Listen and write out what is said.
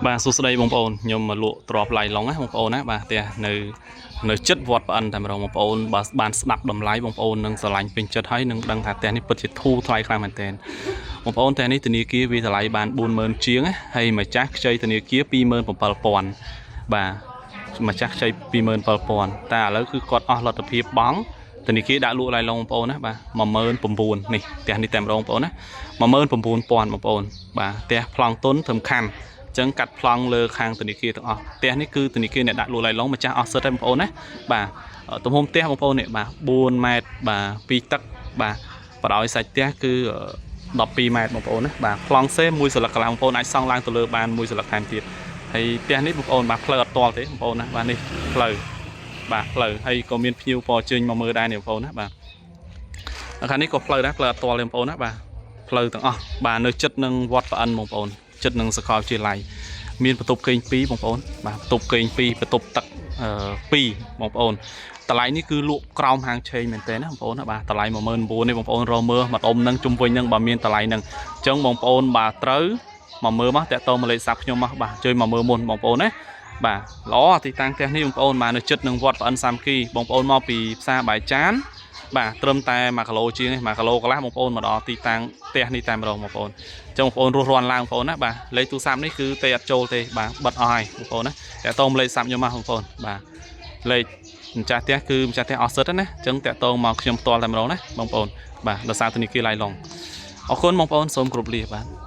បាទសួស្តីបងប្អូនខ្ញុំមកលក់ទ្រព្យឡៃឡុងណាបងប្អូនណាបាទផ្ទះនៅចិត្តវត្តប្អិនតែម្ដងបងប្អូនបាទបានស្ដាប់តម្លៃបងប្អូននឹងស្រឡាញ់ពេញចិត្តហើយនឹងដឹងថាផ្ទះនេះពិតជាធូរថ្លៃខ្លាំងមែនទែនបងប្អូនផ្ទះនេះធនាគារវាតម្លៃបាន 40000 ជាងហើយម្ចាស់ខ្ចីធនាគារ 27000 បាទម្ចាស់ខ្ចី 27000 តែឥឡូវគឺគាត់អស់លទ្ធភាពបង់ធនាគារដាក់លក់ឡៃឡុងបងប្អូនណាបាទ 19000 នេះផ្ទះនេះតែម្ដងបងប្អូនណា 19000 បងប្អូនបាទផ្ទះប្លង់ទុនសំខាន់ចឹងកាត់ប្លង់លើខាងធនាគារទាំងអស់ផ្ទះនេះគឺធនាគារអ្នកដាក់លក់ឡៃឡុងម្ចាស់អស់សិទ្ធហើយបងប្អូនណាបាទទំហំផ្ទះបងប្អូននេះបាទ4ម៉ែត្របាទ2ទឹកបាទបដោយសាច់ផ្ទះគឺ12ម៉ែត្របងប្អូនណាបាទប្លង់សេមួយសន្លឹកកន្លងបងប្អូនអាចសង់ឡើងទៅលើបានមួយសន្លឹកថែមទៀតហើយផ្ទះនេះបងប្អូនបាទផ្លូវអត់ទាល់ទេបងប្អូនណាបាទនេះផ្លូវបាទផ្លូវហើយក៏មានភ្ញៀវពណ៌ជើញមកមើលដែរនេះបងប្អូនណាបាទខាងនេះក៏ផ្លូវដែរផ្លូវអត់ទាល់ទេបងប្អូនណាបាទផ្លូវទាំងអស់បាទនៅចិត្តនឹងវត្តប្អិនបងប្អូនចិត្តនឹងសាកលវិទ្យាល័យមានបន្ទប់គេង2បងប្អូនបាទបន្ទប់គេង2បន្ទប់ទឹក2បងប្អូនតម្លៃនេះគឺលក់ក្រោមហាងឆេងមែនតើណាបងប្អូនណាបាទតម្លៃ 19000 នេះបងប្អូនរកមើលមកអ៊ំនឹងជុំវិញនឹងបើមានតម្លៃនឹងអញ្ចឹងបងប្អូនបាទត្រូវមកមើលមកតាក់ទងមកលេខសាប់ខ្ញុំមកបាទជួយមកមើលមុនបងប្អូនណាបាទល្អទីតាំងផ្ទះនេះបងប្អូនបាទនៅចិត្តនឹងវត្តប្អិនសាមគ្គីបងប្អូនមកពីផ្សារបាយចានបាទត្រឹមតែ1គីឡូជាងនេះ1គីឡូកន្លះបងប្អូនមកដល់ទីតាំងផ្ទះនេះតែម្ដងបងប្អូនអញ្ចឹងបងប្អូនរស់រាន់ឡើងបងប្អូនណាបាទលេខទូរស័ព្ទនេះគឺទេអត់ចូលទេបាទបិទអស់ហើយបងប្អូនណាតាក់ទងលេខសាប់ខ្ញុំមកបងប្អូនបាទលេខម្ចាស់ផ្ទះគឺម្ចាស់ផ្ទះអស់សិទ្ធណាអញ្ចឹងតាក់ទងមកខ្ញុំផ្ទាល់តែម្ដងណាបងប្អូនបាទដោយសារធនាគារឡៃឡុងអរគុណបងប្អូនសូមគោរពលាបាទ